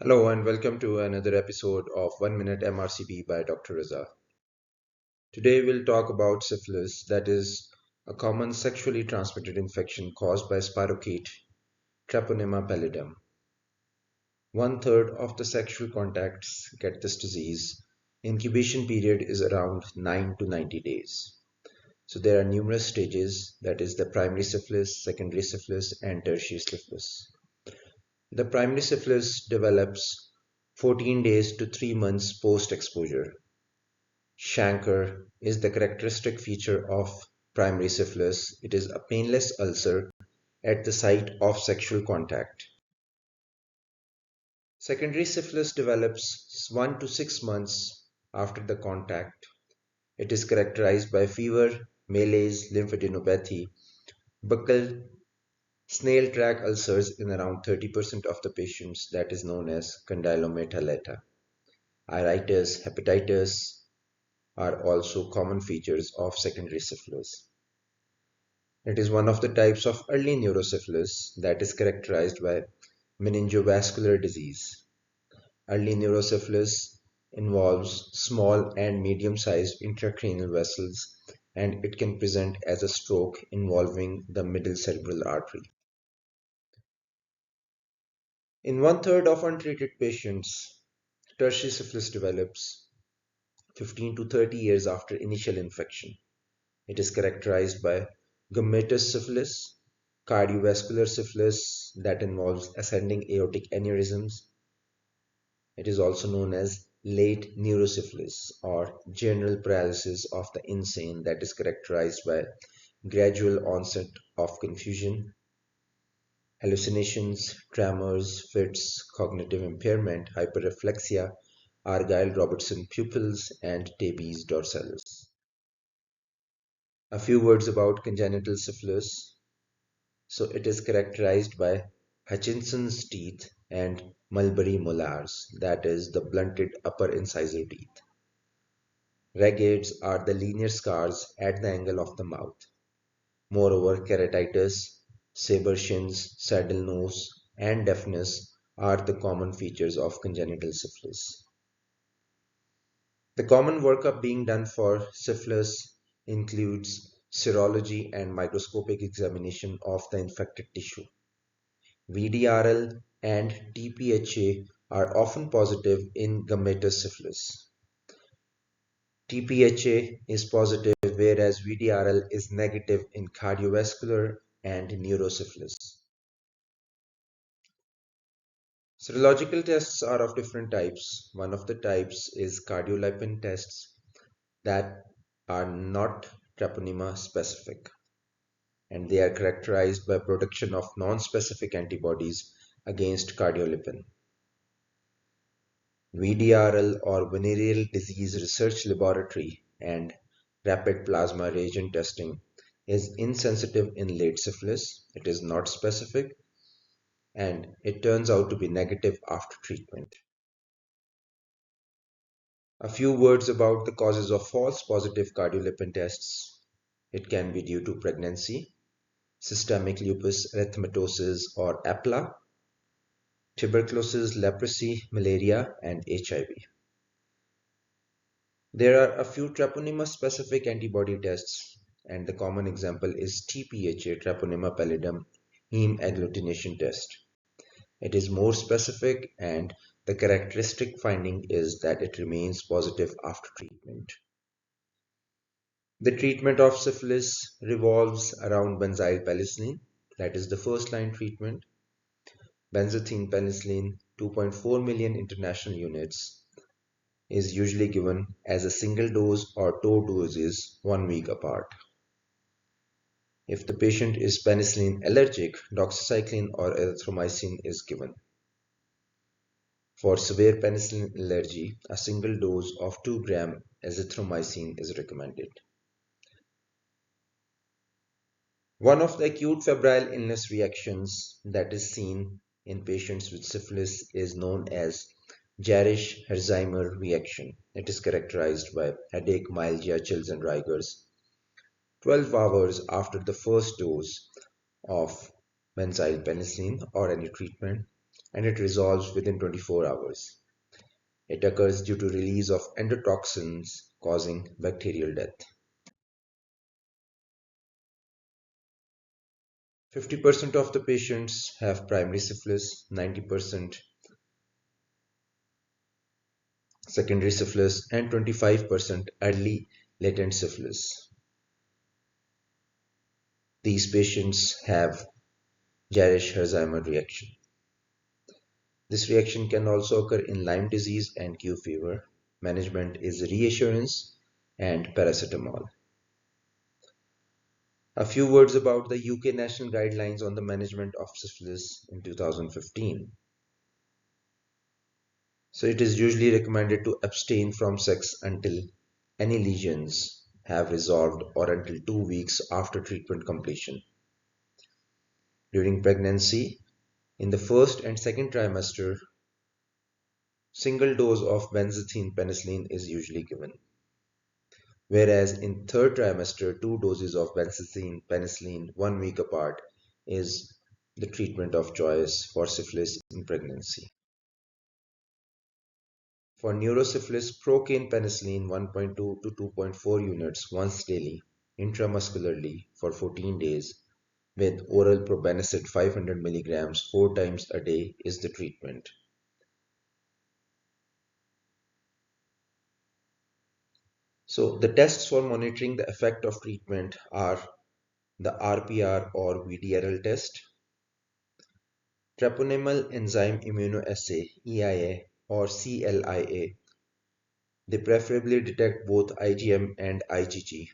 Hello and welcome to another episode of 1 Minute MRCP by Dr. Raza. Today we'll talk about syphilis, that is a common sexually transmitted infection caused by spirochete Treponema pallidum. One third of the sexual contacts get this disease. Incubation period is around 9 to 90 days. So there are numerous stages, that is the primary syphilis, secondary syphilis and tertiary syphilis. The primary syphilis develops 14 days to 3 months post-exposure. Chancre is the characteristic feature of primary syphilis. It is a painless ulcer at the site of sexual contact. Secondary syphilis develops 1 to 6 months after the contact. It is characterized by fever, malaise, lymphadenopathy, buccal snail track ulcers in around 30% of the patients, that is known as condylomata. Iritis, hepatitis are also common features of secondary syphilis. It is one of the types of early neurosyphilis that is characterized by meningovascular disease. Early neurosyphilis involves small and medium-sized intracranial vessels, and it can present as a stroke involving the middle cerebral artery. In one third of untreated patients, tertiary syphilis develops 15 to 30 years after initial infection. It is characterized by gummatous syphilis, cardiovascular syphilis that involves ascending aortic aneurysms. It is also known as late neurosyphilis or general paralysis of the insane that is characterized by gradual onset of confusion, hallucinations, tremors, fits, cognitive impairment, hyperreflexia, Argyll-Robertson pupils, and tabes dorsalis. A few words about congenital syphilis. So it is characterized by Hutchinson's teeth and mulberry molars, that is the blunted upper incisor teeth. Ragades are the linear scars at the angle of the mouth. Moreover, keratitis, saber shins, saddle nose, and deafness are the common features of congenital syphilis. The common workup being done for syphilis includes serology and microscopic examination of the infected tissue. VDRL and TPHA are often positive in gummatous syphilis. TPHA is positive whereas VDRL is negative in cardiovascular and neurosyphilis. Serological tests are of different types. One of the types is cardiolipin tests that are not treponema specific, and they are characterized by production of non-specific antibodies against cardiolipin. VDRL or Venereal Disease Research Laboratory and rapid plasma reagent testing is insensitive in late syphilis. It is not specific and it turns out to be negative after treatment. A few words about the causes of false positive cardiolipin tests. It can be due to pregnancy, systemic lupus erythematosus or APLA, tuberculosis, leprosy, malaria, and HIV. There are a few treponema-specific antibody tests, and the common example is TPHA, Treponema pallidum heme agglutination test. It is more specific, and the characteristic finding is that it remains positive after treatment. The treatment of syphilis revolves around benzyl penicillin, that is the first-line treatment. Benzathine penicillin, 2.4 million international units, is usually given as a single dose or two doses 1 week apart. If the patient is penicillin allergic, doxycycline or erythromycin is given. For severe penicillin allergy, a single dose of 2 gram azithromycin is recommended. One of the acute febrile illness reactions that is seen in patients with syphilis is known as Jarisch-Herxheimer reaction. It is characterized by headache, myalgia, chills, and rigors 12 hours after the first dose of benzyl penicillin or any treatment. and it resolves within 24 hours. It occurs due to release of endotoxins causing bacterial death. 50% of the patients have primary syphilis, 90% secondary syphilis, and 25% early latent syphilis. These patients have Jarisch-Herxheimer reaction. This reaction can also occur in Lyme disease and Q fever. Management is reassurance and paracetamol. A few words about the UK National Guidelines on the Management of Syphilis in 2015. So it is usually recommended to abstain from sex until any lesions have resolved or until 2 weeks after treatment completion. During pregnancy, in the first and second trimester, single dose of benzathine penicillin is usually given. Whereas in third trimester, 2 doses of benzathine penicillin 1 week apart is the treatment of choice for syphilis in pregnancy. For neurosyphilis, procaine penicillin 1.2 to 2.4 units once daily intramuscularly for 14 days with oral probenecid 500 milligrams 4 times a day is the treatment. So the tests for monitoring the effect of treatment are the RPR or VDRL test, Treponema enzyme immunoassay EIA or CLIA. They preferably detect both IgM and IgG,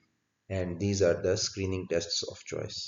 and these are the screening tests of choice.